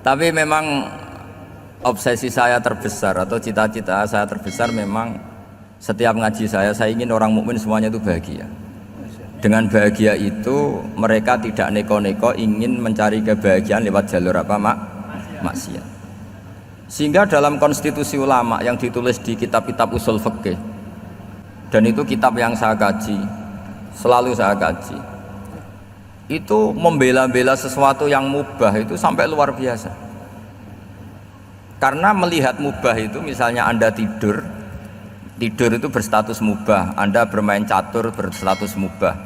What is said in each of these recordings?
Tapi memang obsesi saya terbesar atau cita-cita saya terbesar memang setiap ngaji saya ingin orang mukmin semuanya itu bahagia. Dengan bahagia itu mereka tidak neko-neko ingin mencari kebahagiaan lewat jalur apa maksiat. Sehingga dalam konstitusi ulama yang ditulis di kitab-kitab usul fikih, dan itu kitab yang saya kaji, selalu saya kaji, itu membela-bela sesuatu yang mubah itu sampai luar biasa. Karena melihat mubah itu, misalnya Anda tidur itu berstatus mubah, Anda bermain catur berstatus mubah,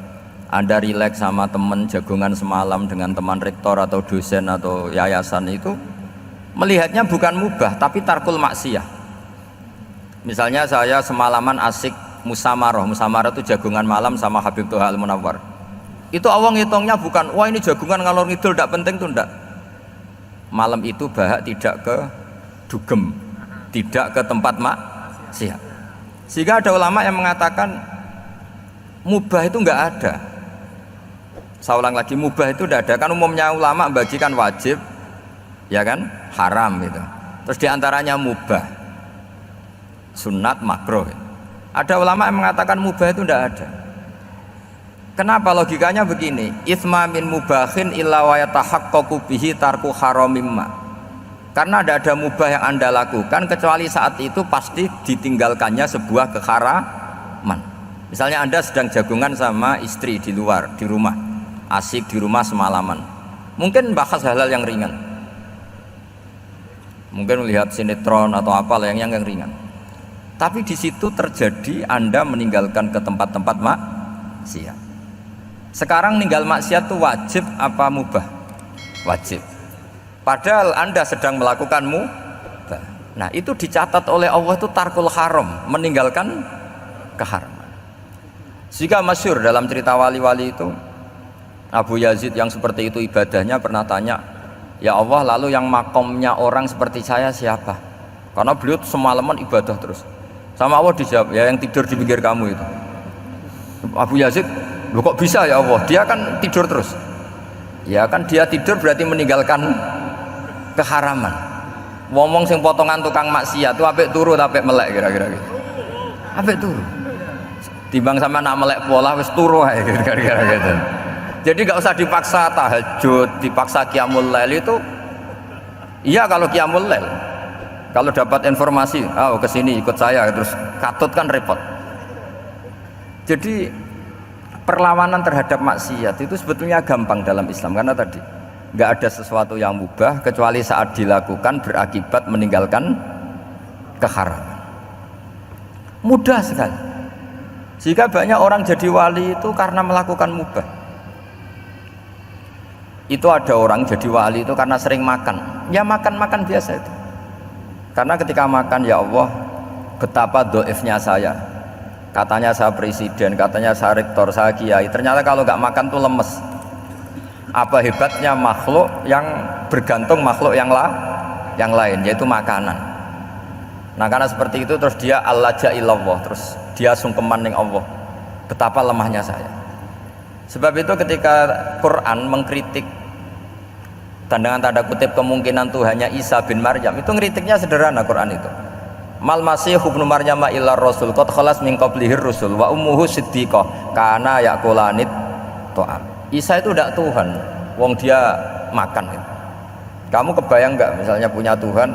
Anda rileks sama teman jagongan semalam dengan teman rektor atau dosen atau yayasan, itu melihatnya bukan mubah tapi tarkul maksiyah. Misalnya saya semalaman asik musamarah itu jagongan malam sama Habib Toha Al-Munawwar, itu Allah ngitungnya bukan wah ini jagongan ngalor ngidul tidak penting tuh, tidak. Malam itu bahak tidak ke dugem, tidak ke tempat maksiat. Sehingga ada ulama yang mengatakan mubah itu enggak ada. Saya ulang lagi, mubah itu tidak ada. Kan umumnya ulama membagikan wajib, ya kan, haram gitu. Terus diantaranya mubah, sunat, makruh. Ada ulama yang mengatakan mubah itu tidak ada. Kenapa? Logikanya begini, itsma min mubahin illa wa yatahaqqaqu bihi tarku haramimma. Karena tidak ada mubah yang Anda lakukan kecuali saat itu pasti ditinggalkannya sebuah keharaman. Misalnya Anda sedang jagungan sama istri di luar, di rumah, asik di rumah semalaman, mungkin bahas hal-hal yang ringan, mungkin melihat sinetron atau apa yang ringan. Tapi di situ terjadi Anda meninggalkan ke tempat-tempat maksiat. Sekarang ninggal maksiat itu wajib apa mubah? Wajib. Padahal Anda sedang melakukan mubah. Nah, itu dicatat oleh Allah itu tarkul haram, meninggalkan keharaman. Jika masyhur dalam cerita wali-wali itu, Abu Yazid yang seperti itu ibadahnya pernah tanya, ya Allah, lalu yang makomnya orang seperti saya siapa? Karena beliau semalaman ibadah terus. Sama Allah dijawab, ya yang tidur di pinggir kamu itu. Abu Yazid, loh kok bisa ya Allah? Dia kan tidur terus. Ya kan dia tidur berarti meninggalkan keharaman. Ngomong sing potongan tukang maksiat itu apik turu apik melek kira-kira gitu. Apik turu. Timbang sama nak melek pola wis turu ae kira-kira gitu. Jadi enggak usah dipaksa tahajud, dipaksa qiyamul lail itu. Iya kalau qiyamul lail. Kalau dapat informasi, oh ke sini ikut saya terus katut kan repot. Jadi perlawanan terhadap maksiat itu sebetulnya gampang dalam Islam karena tadi nggak ada sesuatu yang mubah kecuali saat dilakukan berakibat meninggalkan keharaman. Mudah sekali. Jika banyak orang jadi wali itu karena melakukan mubah. Itu ada orang jadi wali itu karena sering makan. Ya makan biasa itu. Karena ketika makan, ya Allah, betapa doifnya saya. Katanya saya presiden, katanya saya rektor, saya kiai. Ternyata kalau nggak makan tuh lemes. Apa hebatnya makhluk yang bergantung makhluk yang lain, yaitu makanan. Nah karena seperti itu terus dia al-laja ilallah, terus dia sungkeman ning Allah. Betapa lemahnya saya. Sebab itu ketika Quran mengkritik dengan tanda kutip kemungkinan Tuhannya Isa bin Maryam, itu ngeritiknya sederhana. Quran itu mal masih ibnu Maryam illa rasul qad khalas min qablihir rusul wa ummuhu siddiqah kana yaqulanit ta'am. Isa itu tidak Tuhan, wong dia makan gitu. Kamu kebayang nggak misalnya punya Tuhan,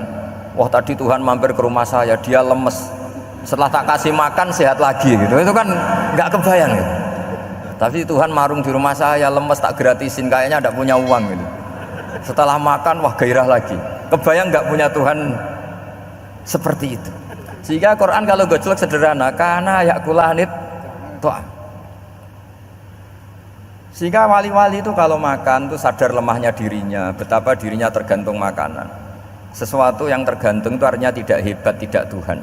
wah tadi Tuhan mampir ke rumah saya, dia lemes, setelah tak kasih makan sehat lagi gitu, itu kan nggak kebayang gitu. Tapi Tuhan marung di rumah saya, lemes tak gratisin, kayaknya tidak punya uang gitu. Setelah makan wah gairah lagi. Kebayang nggak punya Tuhan seperti itu. Sehingga Quran kalau gojlok sederhana, karena yakulanit ta'am. Sehingga wali-wali itu kalau makan itu sadar lemahnya dirinya, betapa dirinya tergantung makanan. Sesuatu yang tergantung itu artinya tidak hebat, tidak Tuhan.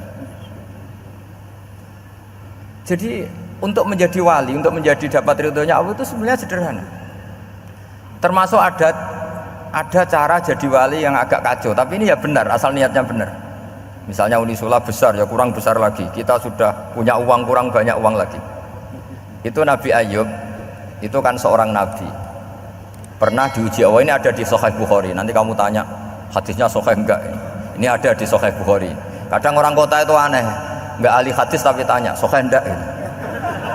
Jadi untuk menjadi wali, untuk menjadi dapat ridhonya Allah itu sebenarnya sederhana. Termasuk ada cara jadi wali yang agak kacau, tapi ini ya benar, asal niatnya benar. Misalnya Unisula besar, ya kurang besar lagi. Kita sudah punya uang, kurang banyak uang lagi. Itu Nabi Ayub, itu kan seorang nabi. Pernah diuji Allah, ini ada di Sahih Bukhari. Nanti kamu tanya, hadisnya sahih enggak ini ada di Sahih Bukhari. Kadang orang kota itu aneh, enggak ahli hadis tapi tanya sahih enggak ini.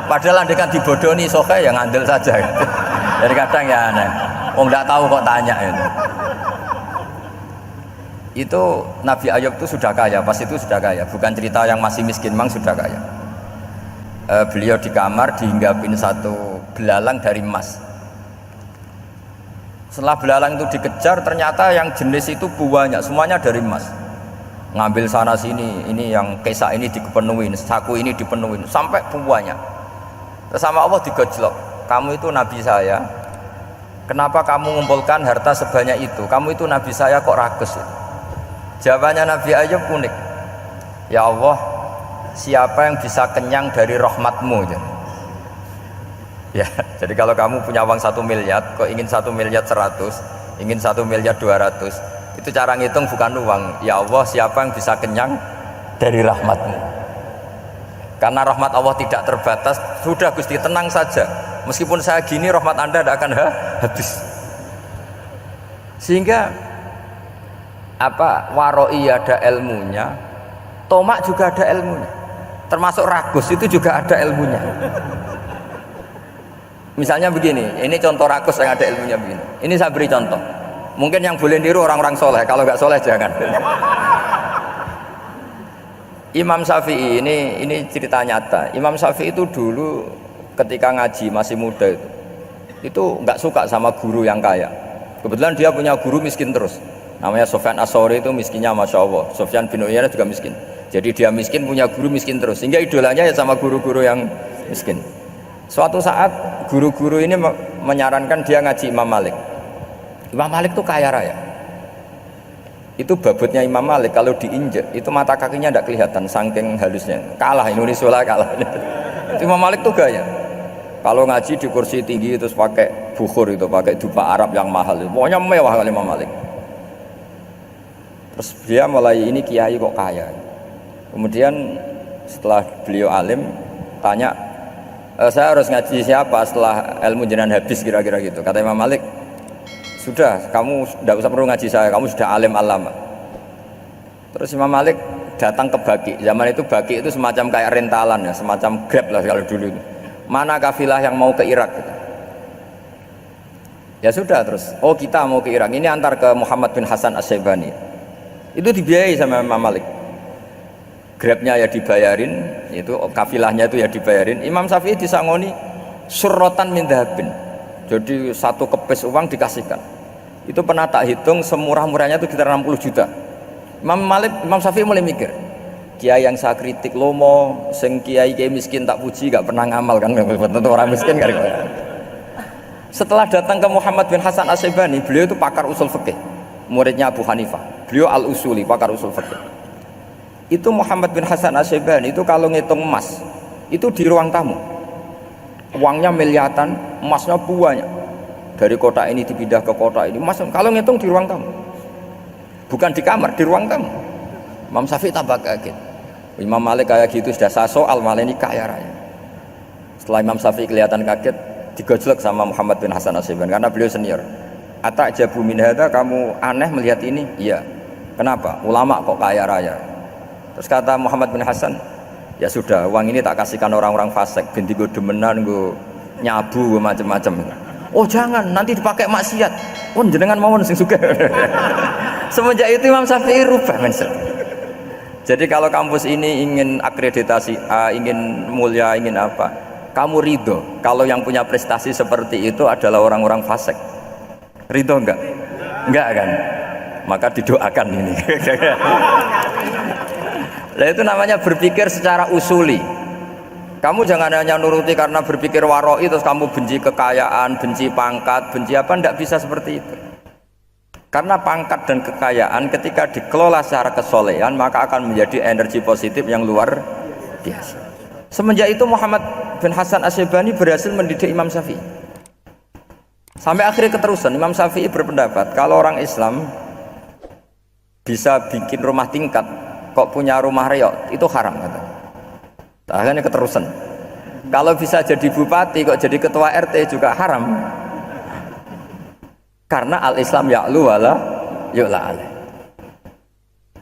Padahal andekan dibodoni sahih ya ngandel saja gitu. Jadi kadang ya aneh, enggak tahu kok tanya itu. Itu Nabi Ayub itu sudah kaya, pas itu sudah kaya, bukan cerita yang masih miskin, memang sudah kaya. Beliau di kamar dihinggapin satu belalang dari emas. Setelah belalang itu dikejar, ternyata yang jenis itu banyak, semuanya dari emas. Ngambil sana sini, ini yang kesak ini dipenuhin, saku ini dipenuhin, sampai banyak. Terus sama Allah digojlok, kamu itu nabi saya, kenapa kamu mengumpulkan harta sebanyak itu? Kamu itu nabi saya kok rakus? Jawabannya Nabi Ayub unik. Ya Allah, siapa yang bisa kenyang dari rahmatmu? Ya, jadi kalau kamu punya uang 1 miliar, kok ingin 1 miliar 100, ingin 1 miliar 200, itu cara ngitung bukan uang. Ya Allah, siapa yang bisa kenyang dari rahmatmu? Karena rahmat Allah tidak terbatas. Sudah Gusti, tenang saja, meskipun saya gini, rahmat Anda tidak akan habis. Sehingga waroi ada ilmunya, tomak juga ada ilmunya, termasuk ragus itu juga ada ilmunya. Misalnya begini, ini contoh rakus yang ada ilmunya begini. Ini saya beri contoh. Mungkin yang boleh niru orang-orang soleh, kalau nggak soleh jangan. Imam Syafi'i ini cerita nyata. Imam Syafi'i itu dulu ketika ngaji masih muda itu nggak suka sama guru yang kaya. Kebetulan dia punya guru miskin terus. Namanya Sufyan As-Tsauri, itu miskinnya Masya Allah. Sufyan bin Uyainah juga miskin. Jadi dia miskin, punya guru miskin terus. Sehingga idolanya ya sama guru-guru yang miskin. Suatu saat guru-guru ini menyarankan dia ngaji Imam Malik. Imam Malik itu kaya raya. Itu babutnya Imam Malik kalau diinjek itu mata kakinya tidak kelihatan saking halusnya. Kalah Indonesia lah, kalah. Itu Imam Malik tuh gaya. Kalau ngaji di kursi tinggi terus pakai bukhur, itu pakai dupa Arab yang mahal. Pokoknya mewah kali Imam Malik. Terus dia mulai, ini kiai kok kaya. Kemudian setelah beliau alim tanya, saya harus ngaji siapa setelah ilmu jenengan habis, kira-kira gitu. Kata Imam Malik, sudah, kamu tidak usah perlu ngaji saya, kamu sudah alim alama. Terus Imam Malik datang ke Baki. Zaman itu Baki itu semacam kayak rentalan ya, semacam Grab lah kalau dulu itu. Mana kafilah yang mau ke Irak gitu. Ya sudah, terus oh kita mau ke Irak, ini antar ke Muhammad bin Hasan As-Syaibani. Itu dibiayai sama Imam Malik. Grabnya ya dibayarin, itu kafilahnya itu ya dibayarin. Imam Syafi'i disangoni surrotan min dhahabin. Jadi satu kepes uang dikasihkan. Itu pernah tak hitung semurah-murahnya itu sekitar 60 juta. Imam Syafi'i mulai mikir, kiai yang saya kritik lomo, sing kiai miskin tak puji, gak pernah ngamal kan, tentu orang miskin kan. Setelah datang ke Muhammad bin Hasan As-Syaibani, beliau itu pakar usul fikih, muridnya Abu Hanifah. Beliau al-usuli, pakar usul fikih. Itu Muhammad bin Hasan As-Syaibani itu kalau ngitung emas itu di ruang tamu, uangnya miliaran, emasnya banyak, dari kota ini dipindah ke kota ini, emas kalau ngitung di ruang tamu, bukan di kamar, di ruang tamu. Imam Syafi'i tambah kaget. Imam Malik kayak gitu sudah saya soal, malah ini kaya raya. Setelah Imam Syafi'i kelihatan kaget, digojlok sama Muhammad bin Hasan As-Syaibani karena beliau senior. Atajabu min hadza, kamu aneh melihat ini? Iya. Kenapa? Ulama kok kaya raya. Terus kata Muhammad bin Hasan, ya sudah, uang ini tak kasihkan orang-orang fasik, ganti gue demenan, gue nyabu, gue macam-macam. Oh jangan, nanti dipakai maksiat. Oh jenengan mawon sing suka. Semenjak itu Imam Syafi'i rubah mindset. Jadi kalau kampus ini ingin akreditasi A, ingin mulia, ingin apa, kamu ridho kalau yang punya prestasi seperti itu adalah orang-orang fasik? Ridho enggak? Enggak kan? Maka didoakan ini. Nah itu namanya berpikir secara usuli. Kamu jangan hanya nuruti karena berpikir waroi terus kamu benci kekayaan, benci pangkat, benci apa, tidak bisa seperti itu. Karena pangkat dan kekayaan ketika dikelola secara kesolehan maka akan menjadi energi positif yang luar biasa. Semenjak itu Muhammad bin Hasan As-Syaibani berhasil mendidik Imam Syafi'i. Sampai akhirnya keterusan Imam Syafi'i berpendapat kalau orang Islam bisa bikin rumah tingkat kok punya rumah reok itu haram kata. Akhirnya keterusan. Kalau bisa jadi bupati kok jadi ketua RT juga haram. Karena al-Islam ya'lu wala yu'la alaih.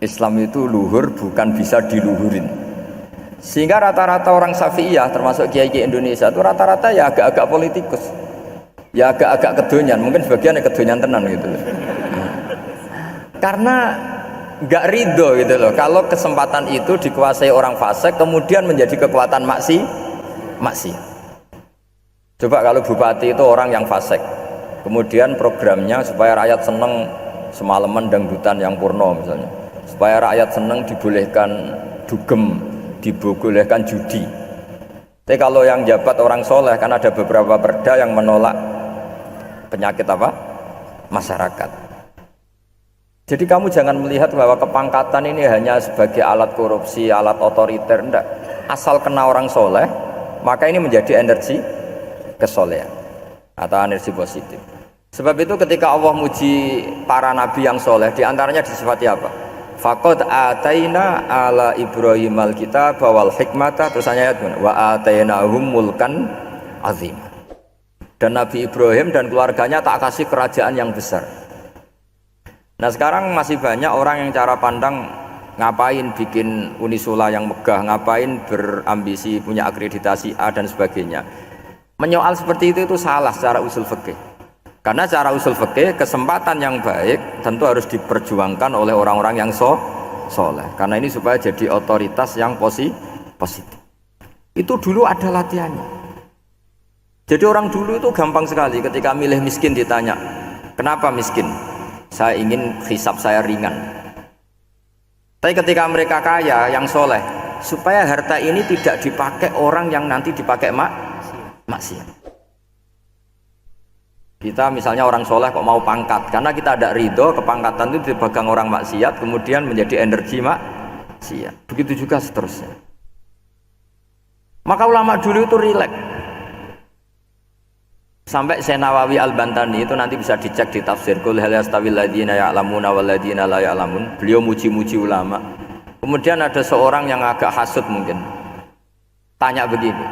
Islam itu luhur bukan bisa diluhurin. Sehingga rata-rata orang Syafi'iyah termasuk kiai-kiai Indonesia itu rata-rata ya agak-agak politikus. Ya agak-agak kedonyan, mungkin sebagian ya kedonyan tenan gitu. Karena nggak ridho gitu loh kalau kesempatan itu dikuasai orang fasik kemudian menjadi kekuatan maksi. Coba kalau bupati itu orang yang fasik, kemudian programnya supaya rakyat seneng semalaman dangdutan yang purno misalnya, supaya rakyat seneng dibolehkan dugem, dibolehkan judi. Tapi kalau yang jabat orang soleh kan ada beberapa perda yang menolak penyakit apa? Masyarakat. Jadi kamu jangan melihat bahwa kepangkatan ini hanya sebagai alat korupsi, alat otoriter, enggak. Asal kena orang soleh, maka ini menjadi energi kesolehan atau energi positif. Sebab itu ketika Allah muji para nabi yang soleh, diantaranya disifati apa? Faqad ataina ala Ibrahim al-kitab wal hikmata, terus ayat wa atainahum mulkan azim. Dan Nabi Ibrahim dan keluarganya tak kasih kerajaan yang besar. Nah sekarang masih banyak orang yang cara pandang ngapain bikin Unisula yang megah, ngapain berambisi punya akreditasi A dan sebagainya. Menyoal seperti itu salah secara usul fikih. Karena secara usul fikih kesempatan yang baik tentu harus diperjuangkan oleh orang-orang yang soleh. Karena ini supaya jadi otoritas yang positif. Itu dulu ada latihannya. Jadi orang dulu itu gampang sekali ketika milih miskin ditanya, kenapa miskin? Saya ingin hisab saya ringan. Tapi ketika mereka kaya yang soleh, supaya harta ini tidak dipakai orang yang nanti dipakai maksiat. Kita misalnya orang soleh kok mau pangkat, karena kita ada ridho kepangkatan itu dipegang orang maksiat, kemudian menjadi energi maksiat. Begitu juga seterusnya. Maka ulama dulu itu rileks. Sampai Syekh Nawawi Al-Bantani itu nanti bisa dicek di tafsir Qul hal yastawil ladzina ya'lamuna wal ladzina la ya'lamun. Beliau muji-muji ulama. Kemudian ada seorang yang agak hasud mungkin. Tanya begini.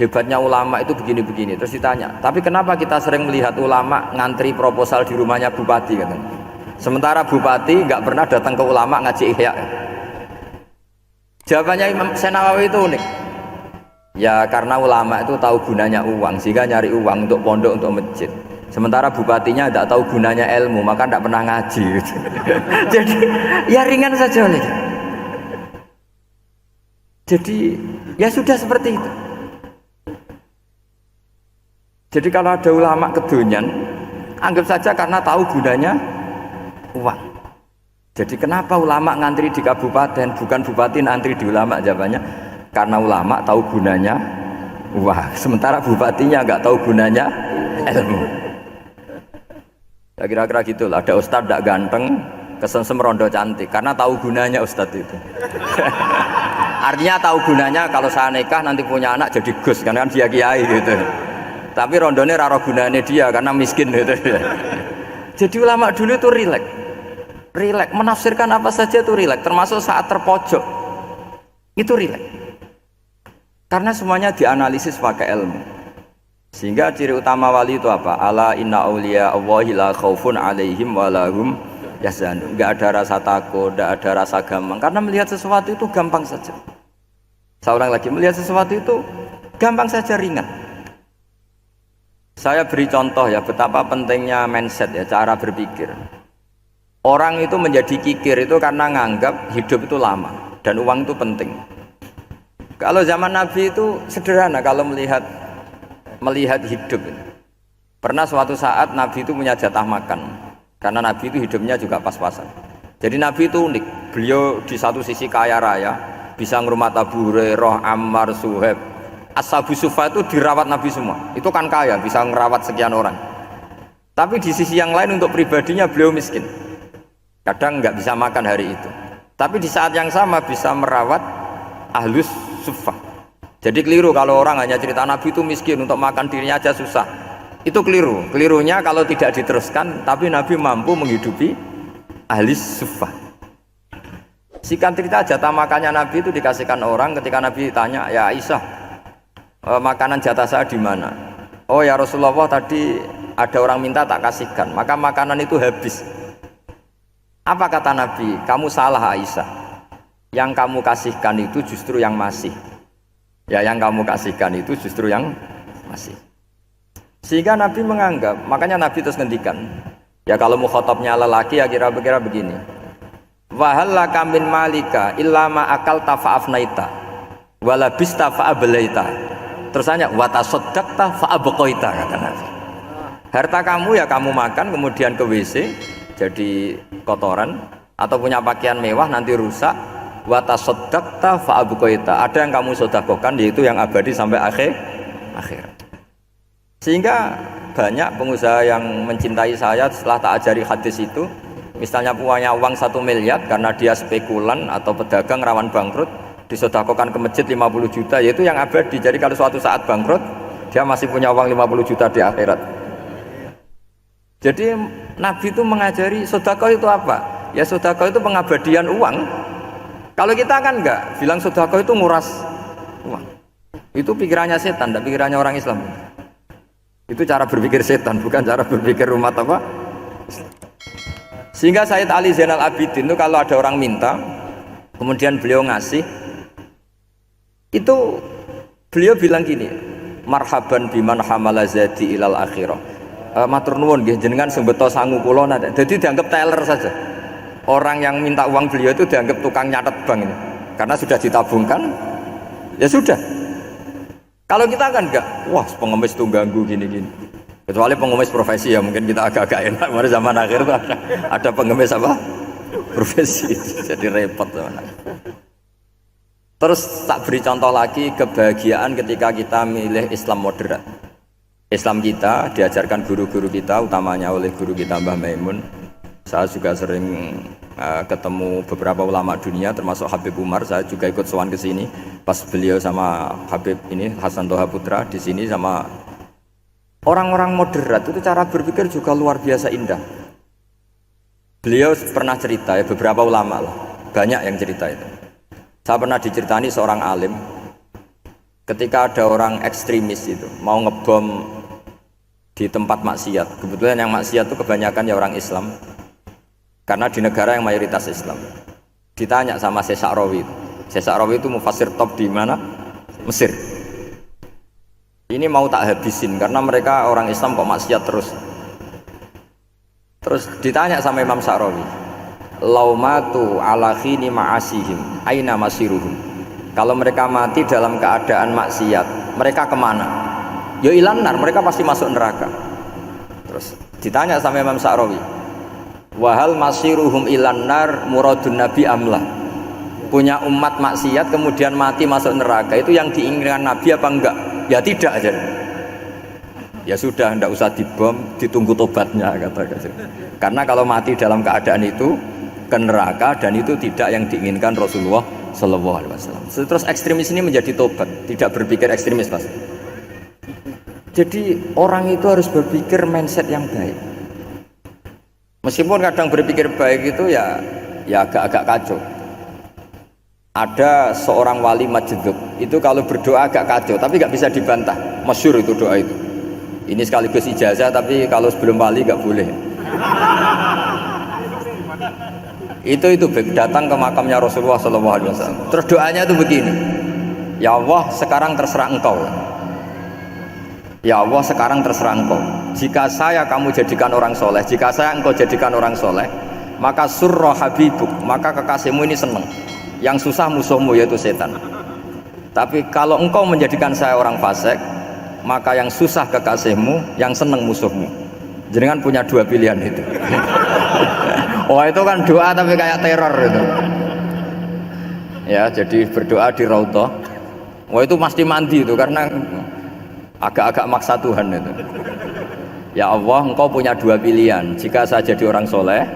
Hebatnya ulama itu begini-begini. Terus ditanya, tapi kenapa kita sering melihat ulama ngantri proposal di rumahnya bupati katanya. Sementara bupati nggak pernah datang ke ulama ngaji ihya. Jawabannya Imam Syekh Nawawi itu unik. Ya karena ulama itu tahu gunanya uang, sehingga nyari uang untuk pondok, untuk masjid. Sementara bupatinya tidak tahu gunanya ilmu, maka tidak pernah ngaji gitu. Jadi ya ringan saja nih. Jadi ya sudah seperti itu. Jadi kalau ada ulama kedonyan, anggap saja karena tahu gunanya uang. Jadi kenapa ulama ngantri di kabupaten, bukan bupati ngantri di ulama? Jawabannya karena ulama tahu gunanya uang, sementara bupatinya nggak tahu gunanya ilmu. Ya kira-kira gitulah. Ada ustadz tidak ganteng, kesensem rondo cantik, karena tahu gunanya ustadz itu. Artinya tahu gunanya kalau saya nikah nanti punya anak jadi gus, karena kan dia kiai gitu. Tapi rondone raro gunanya dia karena miskin gitu. Jadi ulama dulu itu rileks, menafsirkan apa saja itu rileks, termasuk saat terpojok itu rileks. Karena semuanya dianalisis pakai ilmu. Sehingga ciri utama wali itu apa? Ala inna awliya Allahi la khaufun alaihim walahum yahzanun. Enggak ada rasa takut, enggak ada rasa gampang. Karena melihat sesuatu itu gampang saja. Seorang lagi melihat sesuatu itu gampang saja, ringan. Saya beri contoh ya betapa pentingnya mindset ya, cara berpikir. Orang itu menjadi kikir itu karena nganggap hidup itu lama dan uang itu penting. Kalau zaman Nabi itu sederhana kalau melihat hidup. Pernah suatu saat Nabi itu punya jatah makan, karena Nabi itu hidupnya juga pas-pasan. Jadi Nabi itu unik. Beliau di satu sisi kaya raya, bisa ngurmat Abu Hurairah, Ammar, Suhaib. Ashabu Suffa itu dirawat Nabi semua. Itu kan kaya, bisa ngerawat sekian orang. Tapi di sisi yang lain untuk pribadinya beliau miskin. Kadang nggak bisa makan hari itu. Tapi di saat yang sama bisa merawat ahlus Suffah. Jadi keliru kalau orang hanya cerita Nabi itu miskin, untuk makan dirinya aja susah. Itu keliru. Kelirunya kalau tidak diteruskan, tapi Nabi mampu menghidupi ahli Suffah. Singkat cerita, jatah makannya Nabi itu dikasihkan orang. Ketika Nabi tanya, ya Aisyah, makanan jatah saya di mana? Oh ya Rasulullah, tadi ada orang minta tak kasihkan, maka makanan itu habis. Apa kata Nabi? Kamu salah Aisyah. Yang kamu kasihkan itu justru yang masih. Ya, yang kamu kasihkan itu justru yang masih. Sehingga Nabi menganggap, makanya Nabi terus ngendikan. Ya kalau mukhatabnya lelaki ya kira-kira begini. Wa hal laka min malika illa ma akalta fa afnaita wa labista fa ablaita. Terus tanya wa tasaddaqta fa abqaita, kata Nabi. Harta kamu ya kamu makan kemudian ke WC jadi kotoran, atau punya pakaian mewah nanti rusak. Wa tasaddaqta fa abqaita. Ada yang kamu sedekahkan yaitu yang abadi sampai akhir. Sehingga banyak pengusaha yang mencintai saya setelah tak ajari hadis itu, misalnya punya uang 1 miliar karena dia spekulan atau pedagang rawan bangkrut, disedekahkan ke masjid 50 juta, yaitu yang abadi. Jadi kalau suatu saat bangkrut, dia masih punya uang 50 juta di akhirat. Jadi Nabi itu mengajari sedekah itu apa? Ya sedekah itu pengabadian uang. Kalau kita kan enggak, bilang sedekah itu nguras uang. Itu pikirannya setan, dan pikirannya orang Islam. Itu cara berpikir setan, bukan cara berpikir umat apa? Sehingga Sayyid Ali Zainal Abidin itu kalau ada orang minta, kemudian beliau ngasih, itu beliau bilang gini, marhaban biman hamala zadi ilal akhirah. Matur nuwun nggih jenengan sing beto sangu kula nate. Jadi dianggap teller saja. Orang yang minta uang beliau itu dianggap tukang nyatet bank ini. Karena sudah ditabungkan, ya sudah. Kalau kita kan enggak, wah pengemis itu ganggu gini-gini. Kecuali pengemis profesi ya mungkin kita agak-agak enak. Mari zaman akhir itu ada pengemis apa? Profesi. Jadi repot zaman. Terus tak beri contoh lagi kebahagiaan ketika kita milih Islam moderat. Islam kita diajarkan guru-guru kita, utamanya oleh guru kita Mbah Maimun. Saya juga sering ketemu beberapa ulama dunia, termasuk Habib Umar. Saya juga ikut sowan ke sini pas beliau sama Habib ini Hasan Toha Putra di sini sama orang-orang moderat. Itu cara berpikir juga luar biasa indah. Beliau pernah cerita ya, beberapa ulama lah, banyak yang cerita itu. Saya pernah diceritani seorang alim ketika ada orang ekstremis itu mau ngebom di tempat maksiat. Kebetulan yang maksiat itu kebanyakan ya orang Islam. Karena di negara yang mayoritas Islam. Ditanya sama Syekh Sa'rawi. Syekh Sa'rawi itu mufassir top di mana? Mesir. Ini mau tak habisin karena mereka orang Islam kok maksiat terus. Terus ditanya sama Imam Sa'rawi, laumatu ala khini ma'asihim aina masiruhum. Kalau mereka mati dalam keadaan maksiat, mereka kemana? Ya ilanar, mereka pasti masuk neraka. Terus ditanya sama Imam Sa'rawi, wahal masiruhum ilanar muradun nabi amlah. Punya umat maksiat kemudian mati masuk neraka, itu yang diinginkan Nabi apa enggak? Ya tidak aja. Ya sudah, enggak usah dibom, ditunggu tobatnya kata. Karena kalau mati dalam keadaan itu ke neraka, dan itu tidak yang diinginkan Rasulullah Sallallahu Alaihi Wasallam. Terus ekstremis ini menjadi tobat, tidak berpikir ekstremis pas. Jadi orang itu harus berpikir mindset yang baik. Meskipun kadang berpikir baik itu ya agak-agak kacau. Ada seorang wali majdub itu kalau berdoa agak kacau, tapi nggak bisa dibantah. Masyhur itu doa itu. Ini sekaligus ijazah, tapi kalau sebelum wali nggak boleh. Itu datang ke makamnya Rasulullah SAW. Terus doanya itu begini, ya Allah sekarang terserah engkau. Ya Allah sekarang terserah engkau. Jika saya kamu jadikan orang soleh, jika saya engkau jadikan orang soleh, maka surra habibuk, maka kekasihmu ini senang. Yang susah musuhmu yaitu setan. Tapi kalau engkau menjadikan saya orang fasik, maka yang susah kekasihmu, yang senang musuhmu. Jenengan punya dua pilihan itu. Oh itu kan doa tapi kayak teror itu. Ya jadi berdoa di Raudhah. Wah itu pasti mandi itu karena agak-agak maksa Tuhan itu. Ya Allah, engkau punya dua pilihan. Jika saya jadi orang soleh,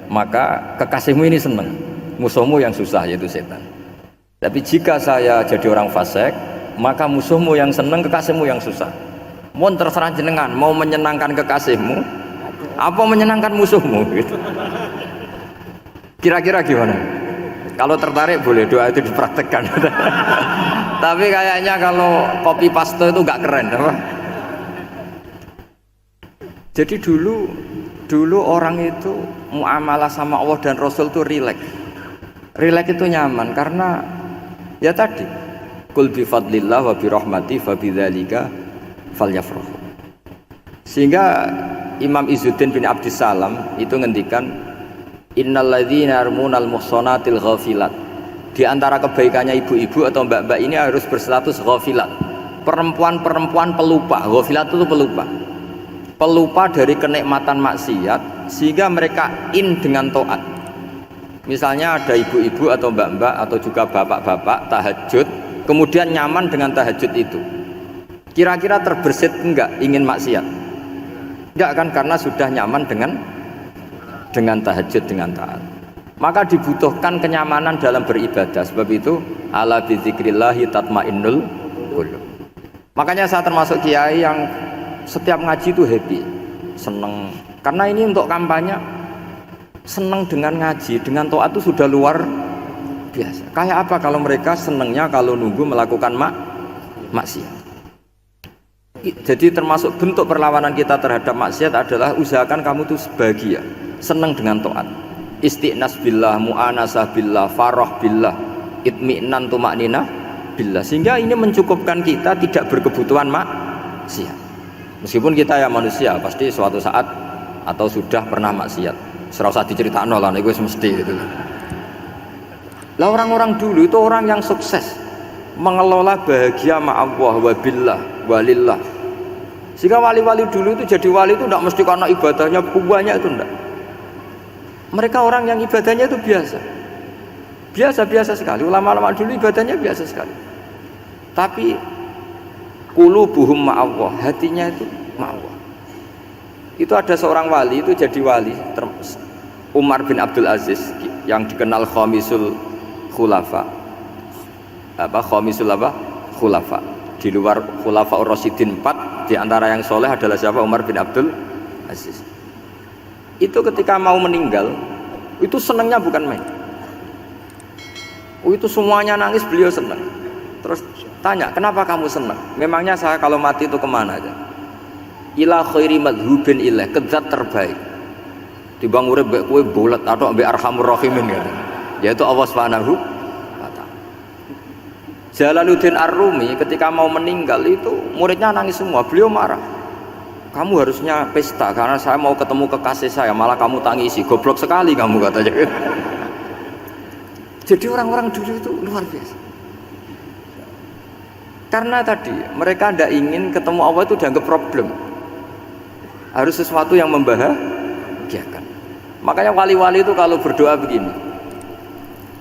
maka kekasihmu ini senang, musuhmu yang susah yaitu setan. Tapi jika saya jadi orang fasik, maka musuhmu yang senang, kekasihmu yang susah. Mohon terserah jenengan, mau menyenangkan kekasihmu apa menyenangkan musuhmu gitu. Kira-kira gimana? Kalau tertarik boleh doa itu dipraktekkan. Tapi kayaknya kalau copy paste itu nggak keren apa? Jadi dulu orang itu muamalah sama Allah dan Rasul itu rileks. Rileks itu nyaman karena ya tadi kul bi fadlillah wa bi rahmati fa bidzalika falyafrahu. Sehingga Imam Izzuddin bin Abdissalam itu ngendikan innalladzina yarmunal muhsanatil ghafilat. Di antara kebaikannya ibu-ibu atau mbak-mbak ini harus berstatus ghafilat. Perempuan-perempuan pelupa. Ghafilat itu pelupa. Pelupa dari kenikmatan maksiat sehingga mereka dengan taat. Misalnya ada ibu-ibu atau mbak-mbak atau juga bapak-bapak tahajud, kemudian nyaman dengan tahajud itu. Kira-kira terbersit enggak ingin maksiat? Enggak kan, karena sudah nyaman dengan tahajud, dengan taat. Maka dibutuhkan kenyamanan dalam beribadah. Sebab itu ala bizikrillahi tatmainnul qulub. Makanya saya termasuk kiai yang setiap ngaji itu happy, seneng. Karena ini untuk kampanye, seneng dengan ngaji, dengan taat itu sudah luar biasa. Kayak apa kalau mereka senengnya kalau nunggu melakukan maksiat. Jadi termasuk bentuk perlawanan kita terhadap maksiat adalah usahakan kamu tuh bahagia, senang dengan taat, istiqnas billah, mu'anasah billah, farah billah, itmi'nan tumakninah billah, sehingga ini mencukupkan kita tidak berkebutuhan maksiat. Meskipun kita ya manusia, pasti suatu saat atau sudah pernah maksiat. Serah usah diceritakan lah, itu mesti gitu. Lah orang-orang dulu itu orang yang sukses mengelola bahagia ma Allah wa billah walillah. Sehingga wali-wali dulu itu jadi wali itu tidak mesti karena ibadahnya banyak, itu enggak. Mereka orang yang ibadahnya itu biasa sekali. Ulama-ulama dulu ibadahnya biasa sekali. Tapi qulubuhum ma Allah, hatinya itu ma Allah. Itu ada seorang wali itu jadi wali, Umar bin Abdul Aziz yang dikenal khamisul khulafa. Khulafa. Di luar khulafa Rasyidin 4, di antara yang soleh adalah siapa? Umar bin Abdul Aziz. Itu ketika mau meninggal, itu senangnya bukan main. Itu semuanya nangis, beliau senang. Terus tanya, kenapa kamu senang? Memangnya saya kalau mati itu kemana aja? Ila khairi madhubin ilah, ke zat terbaik. Timbang urip mbek kowe bolet atau mbek arhamur rahimin gitu. Yaitu Allah Subhanahu wa taala. Jalaluddin Ar-Rumi ketika mau meninggal itu muridnya nangis semua, beliau marah. Kamu harusnya pesta karena saya mau ketemu kekasih saya, malah kamu tangisi, goblok sekali kamu, katanya. Jadi orang-orang dulu itu luar biasa. Karena tadi mereka tidak ingin ketemu Allah itu dianggap problem, harus sesuatu yang membahagiakan. Makanya wali-wali itu kalau berdoa begini,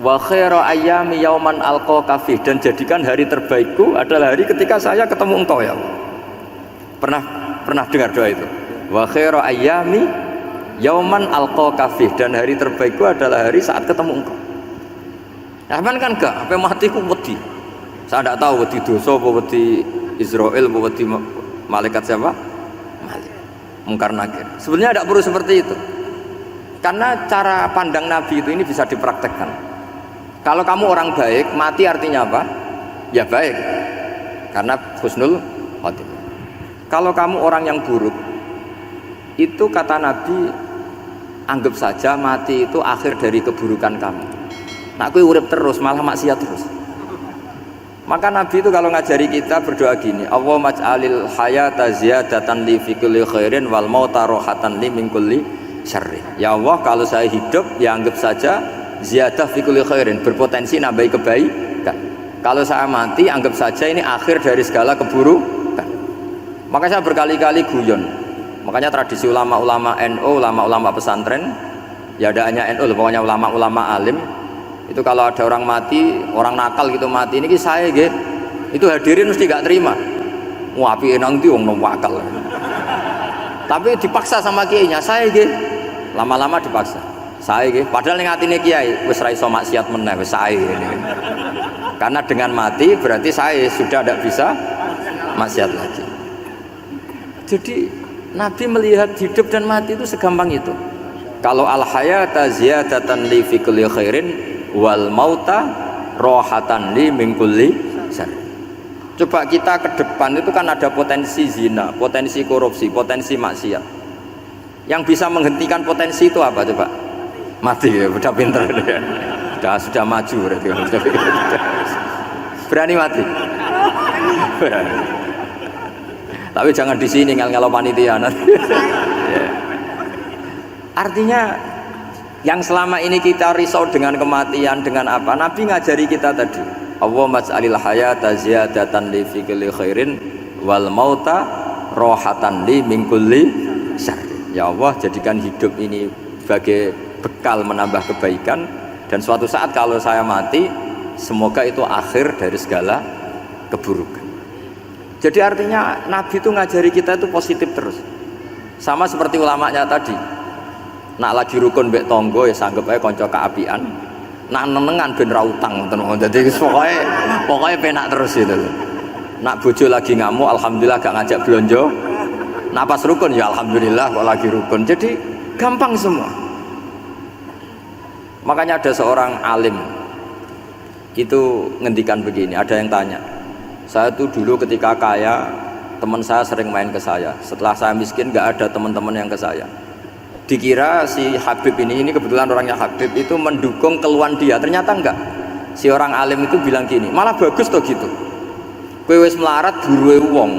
wa khairu ayyami yauman alqa kafih, dan jadikan hari terbaikku adalah hari ketika saya ketemu engkau ya Allah. Pernah dengar doa itu? Wa khairu ayyami yauman alqa kafih, dan hari terbaikku adalah hari saat ketemu engkau. Ya kan enggak, sampai mati ku wedi. Saya tidak tahu wedi dosa apa wedi Israel apa wedi malaikat siapa? Malik. Mungkar nakir. Sebenarnya tidak perlu seperti itu. Karena cara pandang Nabi itu ini bisa dipraktekkan. Kalau kamu orang baik, mati artinya apa? Ya baik. Karena husnul khotimah. Kalau kamu orang yang buruk, itu kata Nabi, anggap saja mati itu akhir dari keburukan kamu. Nah, kowe urip terus malah maksiat terus. Maka Nabi itu kalau ngajari kita berdoa gini, Allahumma ij'alil hayata ziyadatan li fi kulli khairin wal mauta rohatan li min kulli syarrin. Ya Allah, kalau saya hidup ya anggap saja ziyadah fi kulli khairin, berpotensi nambahi kebaikan. Kalau saya mati anggap saja ini akhir dari segala keburukan. Maka saya berkali-kali guyon. Makanya tradisi ulama-ulama NU, ulama-ulama pesantren, ya ada hanya NU, pokoknya ulama-ulama alim. Itu kalau ada orang mati, orang nakal gitu mati, ini saya gitu, itu hadirin mesti gak terima. Wah, api enang itu orang wakal. Tapi dipaksa sama kiainya, saya gitu, lama-lama dipaksa. Saya gitu, padahal yang hatinya kiai, wis ra iso maksiat meneh, wis saya ini. Karena dengan mati berarti saya sudah tidak bisa maksiat lagi. Jadi Nabi melihat hidup dan mati itu segampang itu. Kalau al hayata ziyadatan li fi kulli khairin wal mauta rohatan li min kulli syarr. Coba kita ke depan itu kan ada potensi zina, potensi korupsi, potensi maksiat. Yang bisa menghentikan potensi itu apa coba? Mati ya, udah pinter ya. Sudah maju berarti. Berani mati. Berani. Tapi jangan di sini ngel-ngelo panitia nanti. Ya. Artinya yang selama ini kita risau dengan kematian, dengan apa? Nabi ngajari kita tadi. Allahumma ja'alil hayata ziyadatan li fi kulli khairin wal mauta rohatan li min kulli syarr. Ya Allah, jadikan hidup ini sebagai bekal menambah kebaikan, dan suatu saat kalau saya mati, semoga itu akhir dari segala keburukan. Jadi artinya Nabi itu ngajari kita itu positif terus. Sama seperti ulamanya tadi. Nak lagi rukun mbek tonggo ya sanggep ae kanca keapian. Nak nenengan ben ra utang ngoten. Dadi pokoke penak terus itu. Nak bojo lagi ngamuk alhamdulillah gak ngajak blonjo. Nak pas rukun ya alhamdulillah kok lagi rukun. Jadi gampang semua. Makanya ada seorang alim itu ngendikan begini, ada yang tanya, saya tuh dulu ketika kaya teman saya sering main ke saya, setelah saya miskin gak ada teman-teman yang ke saya. Dikira si Habib ini kebetulan orangnya Habib itu mendukung keluhan dia, ternyata enggak. Si orang alim itu bilang gini, malah bagus toh gitu, kowe wis melarat buruhe wong,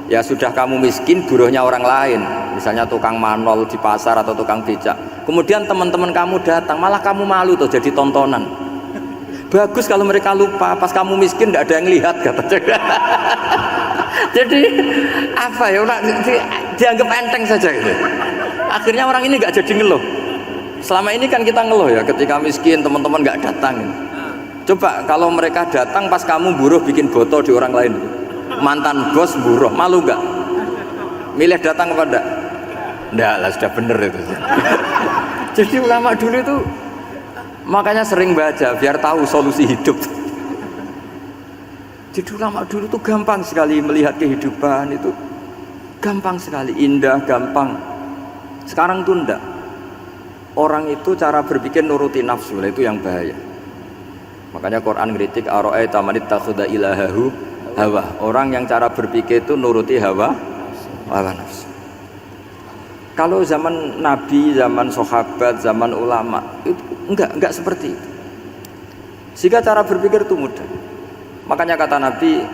ya sudah kamu miskin buruhnya orang lain, misalnya tukang manol di pasar atau tukang becak, kemudian teman-teman kamu datang, malah kamu malu tuh jadi tontonan. Bagus kalau mereka lupa pas kamu miskin tidak ada yang lihat katanya. Jadi apa ya, dianggap enteng saja gitu. Akhirnya orang ini nggak jadi ngeluh. Selama ini kan kita ngeluh ya ketika miskin teman-teman nggak datang. Coba kalau mereka datang pas kamu buruh bikin foto di orang lain, mantan bos buruh, malu nggak? Milih datang apa enggak? Enggak lah, sudah bener itu. Jadi ulama dulu itu makanya sering baca biar tahu solusi hidup. Jadi ulama dulu itu gampang sekali melihat kehidupan itu, gampang sekali, indah, gampang. Sekarang tuh enggak. Orang itu cara berpikir nuruti nafsu, itu yang bahaya. Makanya Quran kritik ara'aita man ittakhadha ilahahu hawa. Orang yang cara berpikir itu nuruti hawa nafsu. Kalau zaman Nabi, zaman sahabat, zaman ulama itu enggak seperti itu. Sehingga cara berpikir itu mudah. Makanya kata Nabi,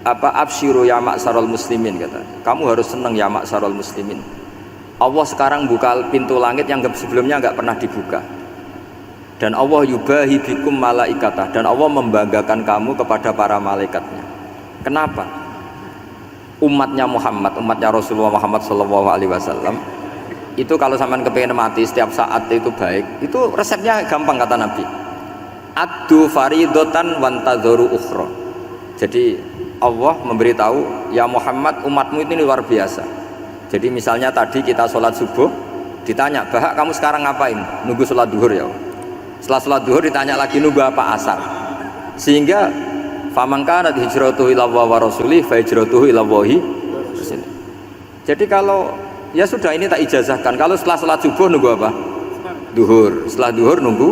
absyiru ya ma'sarul muslimin, kata. Kamu harus senang ya ma'sarul muslimin. Allah sekarang buka pintu langit yang sebelumnya enggak pernah dibuka. Dan Allah yubahi bikum malaikatah, dan Allah membanggakan kamu kepada para malaikatnya. Kenapa? Umatnya Muhammad, umatnya Rasulullah Muhammad SAW itu kalau sampean kepengen mati setiap saat itu baik, itu resepnya gampang kata Nabi. Addu faridotan wantadzoru ukhra. Jadi Allah memberitahu, ya Muhammad, umatmu ini luar biasa. Jadi misalnya tadi kita sholat subuh, ditanya, Bahak kamu sekarang ngapain? Nunggu sholat duhur ya. Setelah sholat duhur ditanya lagi, nunggu apa? Asar. Sehingga faman kanat hijratuhu ila Allah wa rasulih fa hijratuhu ila Allah. Jadi kalau ya sudah ini tak ijazahkan, kalau setelah sholat subuh nunggu apa? Duhur. Setelah duhur nunggu.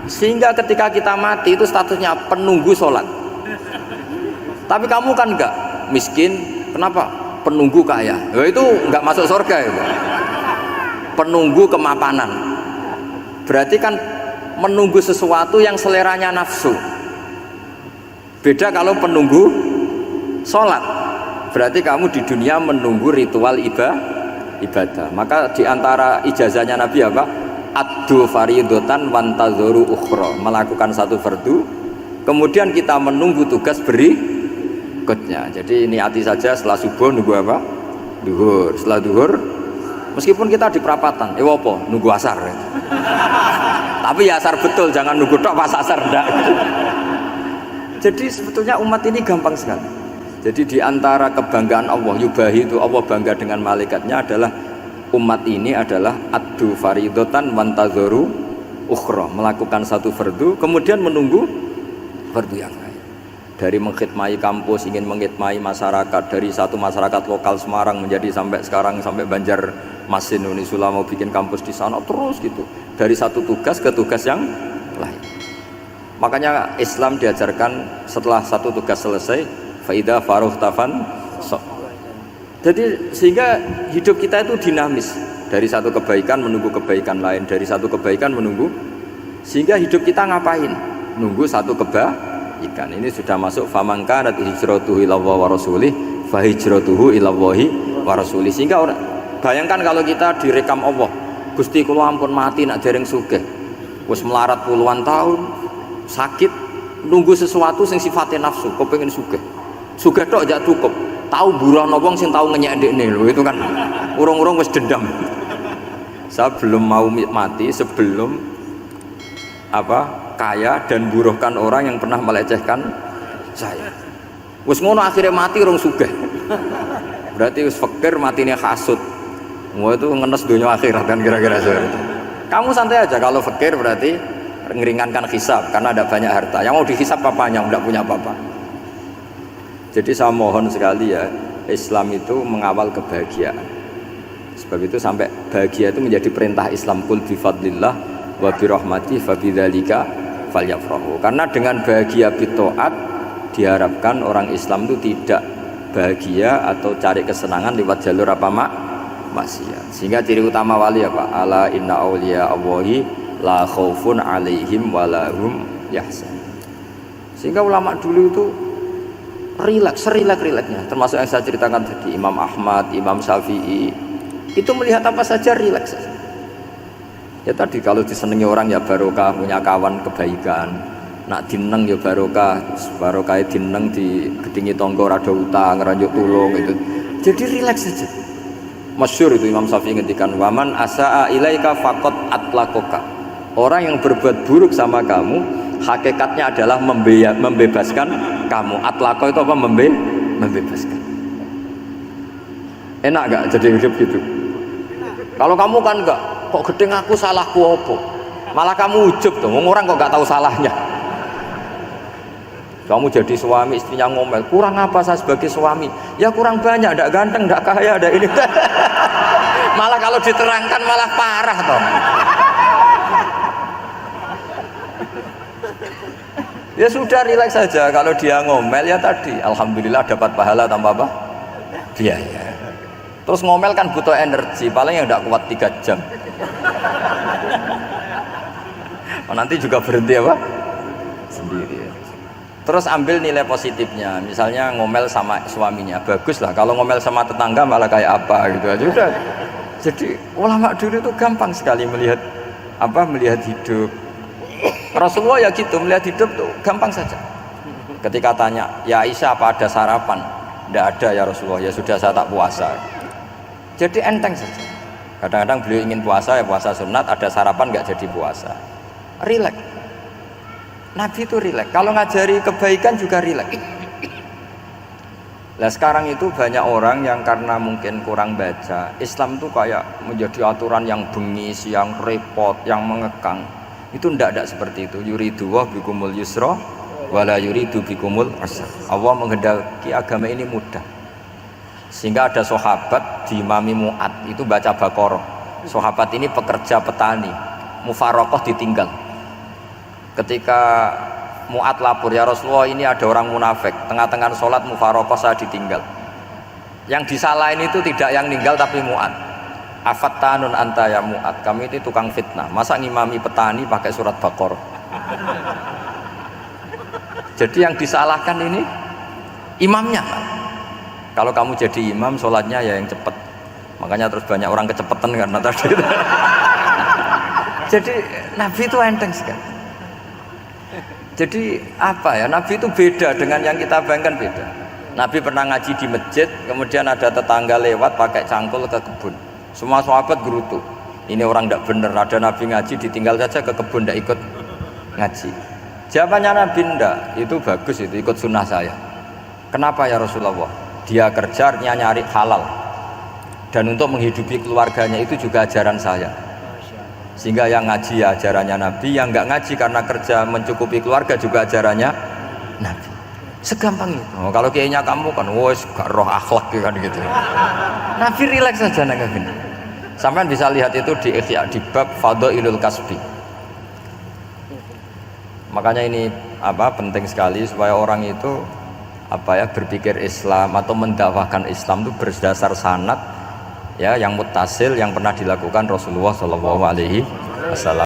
Sehingga ketika kita mati itu statusnya penunggu sholat. Tapi kamu kan enggak miskin, kenapa? Penunggu kaya. Ya itu enggak masuk surga itu. Penunggu kemapanan. Berarti kan menunggu sesuatu yang seleranya nafsu. Beda kalau penunggu sholat, berarti kamu di dunia menunggu ritual ibadah. Maka diantara ijazahnya Nabi apa? Addu faridotan wantadzoru ukhra, melakukan satu fardu, kemudian kita menunggu tugas berikutnya. Jadi niati saja setelah subuh nunggu apa? Duhur. Setelah duhur, meskipun kita di perapatan, apa? Nunggu asar. Tapi ya asar betul, jangan nunggu tok pas asar enggak. Jadi sebetulnya umat ini gampang sekali. Jadi di antara kebanggaan Allah, yubahi itu Allah bangga dengan malaikatnya adalah umat ini adalah addu faridotan wantadzoru ukhra, melakukan satu fardu kemudian menunggu fardu yang lain. Dari mengkhidmati kampus, ingin mengkhidmati masyarakat, dari satu masyarakat lokal Semarang menjadi sampai sekarang sampai Banjarmasin, Unisula mau bikin kampus di sana terus gitu. Dari satu tugas ke tugas yang lain. Makanya Islam diajarkan setelah satu tugas selesai, faida faruh tafan Jadi sehingga hidup kita itu dinamis, dari satu kebaikan menunggu kebaikan lain, dari satu kebaikan menunggu, sehingga hidup kita ngapain? Nunggu satu kebaikan. Ini sudah masuk faman kanat hijratuhu ilallahi wa rasulih fa hijratuhu ilallahi wa rasulih. Sehingga orang bayangkan kalau kita direkam Allah, Gusti kula ampun mati nak dereng sugih. Wis melarat puluhan tahun, sakit, nunggu sesuatu sing sifatnya nafsu, kepengin sugih. Sugih tok aja cukup. Tahu burono wong sing tahu ngenyekne lho, itu kan urung-urung wis dendam. Saya belum mau mati sebelum kaya dan buruhkan orang yang pernah melecehkan saya. Wis ngono akhirnya mati urung sugih. Berarti wis fakir matine hasud. Wah itu ngenes dunia akhirat kan kira-kira seperti. Kamu santai aja kalau fakir berarti meringankan hisab karena ada banyak harta. Yang mau dihisab papanya enggak punya apa-apa. Jadi saya mohon sekali ya, Islam itu mengawal kebahagiaan. Sebab itu sampai bahagia itu menjadi perintah Islam, qul bi fadlillah wa bi rahmati fa bidzalika falyafrahu. Karena dengan bahagia bi taat diharapkan orang Islam itu tidak bahagia atau cari kesenangan lewat jalur maksiat. Sehingga ciri utama wali apa? Ala inna auliya Allahi la khaufun alaihim wa lahum yahzanun. Sehingga ulama dulu itu rileks-rileksnya, termasuk yang saya ceritakan tadi, Imam Ahmad, Imam Syafi'i, itu melihat apa saja rileks. Ya tadi kalau disenangi orang ya barokah, punya kawan kebaikan, nak dineng ya barokah dineng di gedingi tonggo rada utang, ngeranjuk tulung itu. Jadi rileks saja. Masyhur itu Imam Syafi'i ngendikan, waman asaa ilaika faqad atlaqaka. Orang yang berbuat buruk sama kamu, hakikatnya adalah membebaskan kamu. Atlaqo itu apa? Membebaskan. Enak gak jadi hidup gitu? Kalau kamu kan enggak, kok gedeng aku salahku apa? Malah kamu ujub tuh, orang kok gak tahu salahnya. Kamu jadi suami, istrinya ngomel, kurang apa saya sebagai suami? Ya kurang banyak, enggak ganteng, enggak kaya, enggak ini. Malah kalau diterangkan malah parah toh. Ya sudah rileks saja, kalau dia ngomel ya tadi alhamdulillah dapat pahala tanpa apa? Biaya. Terus ngomel kan butuh energi, paling yang tidak kuat 3 jam. Nanti juga berhenti apa? Sendiri. Terus ambil nilai positifnya, misalnya ngomel sama suaminya, bagus lah. Kalau ngomel sama tetangga malah kayak apa gitu aja udah. Jadi ulama dulu itu gampang sekali melihat hidup. Rasulullah ya gitu, melihat hidup tuh gampang saja. Ketika tanya, ya Aisyah apa ada sarapan? Tidak ada ya Rasulullah, ya sudah saya tak puasa. Jadi enteng saja. Kadang-kadang beliau ingin puasa, ya puasa sunat, ada sarapan nggak jadi puasa. Rileks. Nabi itu rileks. Kalau ngajari kebaikan juga rileks. Nah sekarang itu banyak orang yang karena mungkin kurang baca, Islam tuh kayak menjadi aturan yang bengis, yang repot, yang mengekang. Itu tidak seperti itu. Yuridu wa bikumul yusra wala yuridu bikumul usra. Allah menghendaki agama ini mudah. Sehingga ada sahabat di Imami Mu'ad itu baca Baqarah. Sahabat ini pekerja petani, mufarokoh ditinggal. Ketika Mu'ad lapor, ya Rasulullah ini ada orang munafik, tengah-tengah sholat mufarokoh saya ditinggal. Yang disalahin itu tidak yang ninggal tapi Mu'ad. Afattanun anta ya Mu'ad, kami itu tukang fitnah, masa ngimami petani pakai surat Baqarah. Jadi yang disalahkan ini imamnya. Kalau kamu jadi imam, sholatnya ya yang cepat. Makanya terus banyak orang kecepetan karena tadi. Jadi Nabi itu enteng sekali. Jadi apa ya, Nabi itu beda dengan yang kita bayangkan, beda. Nabi pernah ngaji di masjid, kemudian ada tetangga lewat pakai cangkul ke kebun. Semua sahabat gerutu, ini orang tidak benar, ada Nabi ngaji ditinggal saja ke kebun, tidak ikut ngaji. Jawabannya Nabi, tidak, itu bagus, itu ikut sunnah saya. Kenapa ya Rasulullah? Dia kerjanya nyari halal, dan untuk menghidupi keluarganya itu juga ajaran saya. Sehingga yang ngaji ya ajarannya Nabi, yang nggak ngaji karena kerja mencukupi keluarga juga ajarannya Nabi. Segampang itu. Oh, kalau kayaknya kamu kan, wes gak roh akhlak kan gitu. Nabi rileks saja nggak gini. Sampai bisa lihat itu di Ihya, di bab Fadhailul Kasbi. Makanya ini penting sekali supaya orang itu berpikir Islam atau mendakwahkan Islam itu berdasar sanad ya yang muttasil yang pernah dilakukan Rasulullah Shallallahu Alaihi Wasallam.